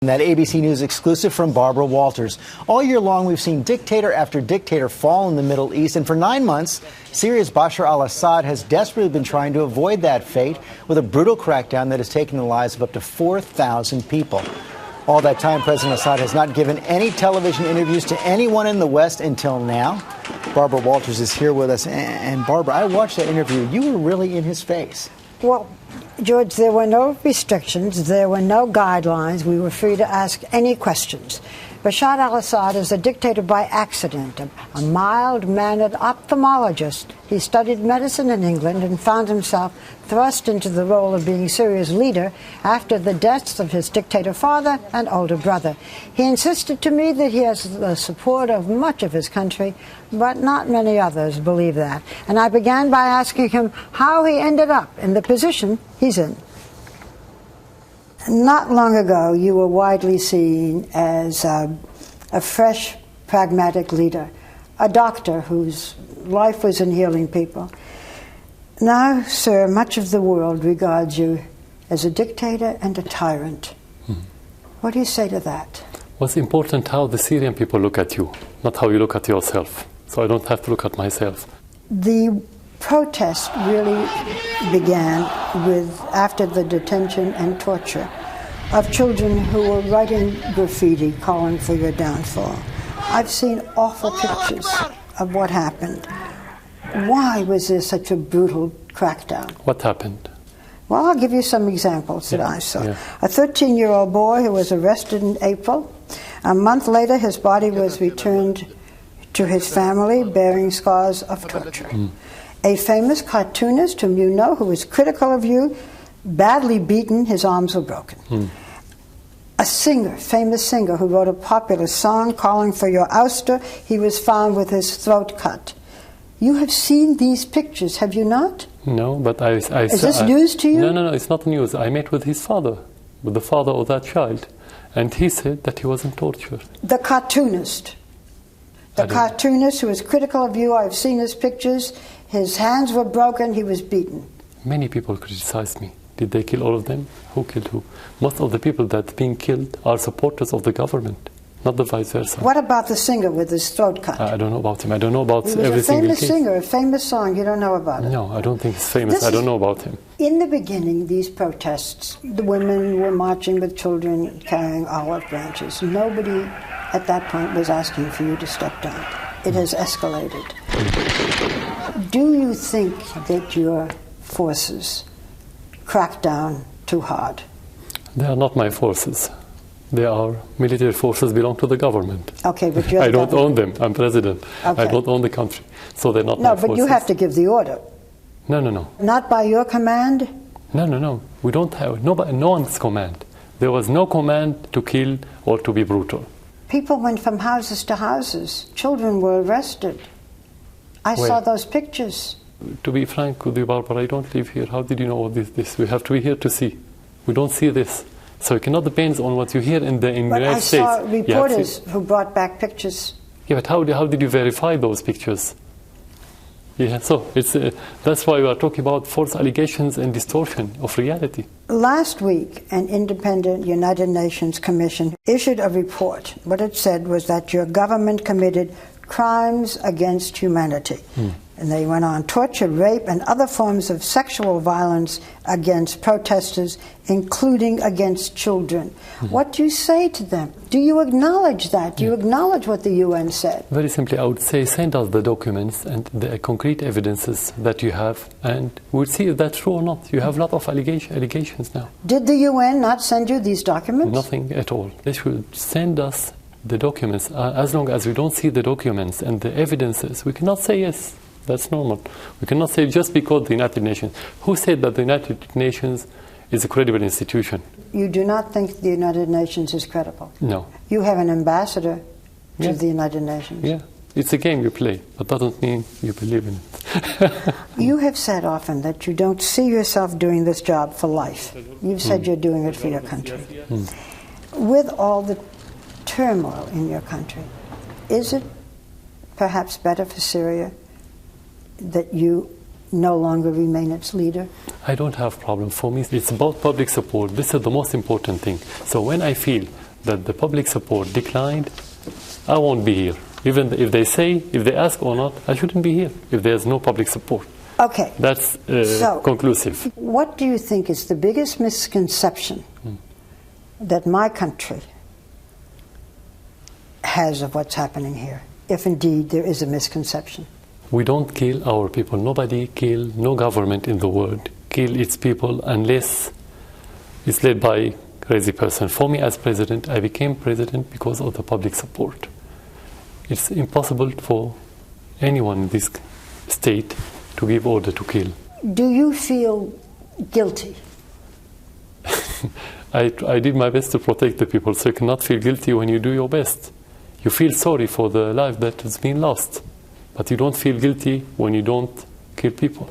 That ABC News exclusive from Barbara Water. All year long, we've seen dictator after dictator fall in the Middle East. And for 9 months, Syria's Bashar al-Assad has desperately been trying to avoid that fate with a brutal crackdown that has taken the lives of up to 4,000 people. All that time, President Assad has not given any television interviews to anyone in the West until now. Barbara Water is here with us. And Barbara, I watched that interview. You were really in his face. Well, George, there were no restrictions, there were no guidelines. We were free to ask any questions. Bashar al-Assad is a dictator by accident, a mild-mannered ophthalmologist. He studied medicine in England and found himself thrust into the role of being Syria's leader after the deaths of his dictator father and older brother. He insisted to me that he has the support of much of his country, but not many others believe that. And I began by asking him how he ended up in the position he's in. Not long ago, you were widely seen as a fresh, pragmatic leader, a doctor whose life was in healing people. Now, sir, much of the world regards you as a dictator and a tyrant. What do you say to that? What's important how the Syrian people look at you, not how you look at yourself. So I don't have to look at myself. The protest really began after the detention and torture of children who were writing graffiti calling for your downfall. I've seen awful pictures of what happened. Why was there such a brutal crackdown? What happened? Well, I'll give you some examples that I saw. A 13-year-old boy who was arrested in April. A month later, his body was returned to his family bearing scars of torture. A famous cartoonist whom you know, who was critical of you, badly beaten, his arms were broken. A singer, famous singer, who wrote a popular song calling for your ouster, he was found with his throat cut. You have seen these pictures, have you not? No, but I Is this news to you? No, it's not news. I met with his father, with the father of that child, and he said that he wasn't tortured. The cartoonist. The cartoonist who was critical of you, I've seen his pictures. His hands were broken, he was beaten. Many people criticized me. Did they kill all of them? Who killed who? Most of the people that are being killed are supporters of the government, not the vice versa. What about the singer with his throat cut? I don't know about him. I don't know about every single case. He was a famous singer, a famous song. You don't know about it? No, I don't think he's famous. I don't know about him. In the beginning, these protests, the women were marching with children carrying olive branches. Nobody at that point was asking for you to step down. It has escalated. Do you think that your forces crack down too hard? They are not my forces. They are military forces, belong to the government. Okay, but you're I don't own them. I'm president. Okay. I don't own the country. So they're not my forces. No, but you have to give the order. No. Not by your command? No. We don't have, no one's command. There was no command to kill or to be brutal. People went from houses to houses. Children were arrested. I saw those pictures. To be frank with you, Barbara, I don't live here. How did you know all this? We have to be here to see. We don't see this. So it cannot depend on what you hear in the United States. But I saw reporters who brought back pictures. Yeah, but how did you verify those pictures? Yeah, so that's why we are talking about false allegations and distortion of reality. Last week, an independent United Nations commission issued a report. What it said was that your government committed crimes against humanity. And they went on torture, rape, and other forms of sexual violence against protesters, including against children. What do you say to them? Do you acknowledge that? Do you acknowledge what the UN said? Very simply, I would say send us the documents and the concrete evidences that you have, and we'll see if that's true or not. You have a lot of allegations now. Did the UN not send you these documents? Nothing at all. They should send us the documents. As long as we don't see the documents and the evidences, we cannot say yes. That's normal. We cannot say just because the United Nations. Who said that the United Nations is a credible institution? You do not think the United Nations is credible? No. You have an ambassador to the United Nations? Yeah. It's a game you play, but doesn't mean you believe in it. You have said often that you don't see yourself doing this job for life. You've said you're doing it for your country. With all the turmoil in your country, is it perhaps better for Syria that you no longer remain its leader? I don't have problem. For me, it's about public support. This is the most important thing. So when I feel that the public support declined, I won't be here. Even if they ask or not, I shouldn't be here if there's no public support. Okay. That's conclusive. What do you think is the biggest misconception that my country has of what's happening here, if indeed there is a misconception? We don't kill our people. No government in the world kill its people unless it's led by a crazy person. For me as president, I became president because of the public support. It's impossible for anyone in this state to give order to kill. Do you feel guilty? I did my best to protect the people, so you cannot feel guilty when you do your best. You feel sorry for the life that has been lost, but you don't feel guilty when you don't kill people.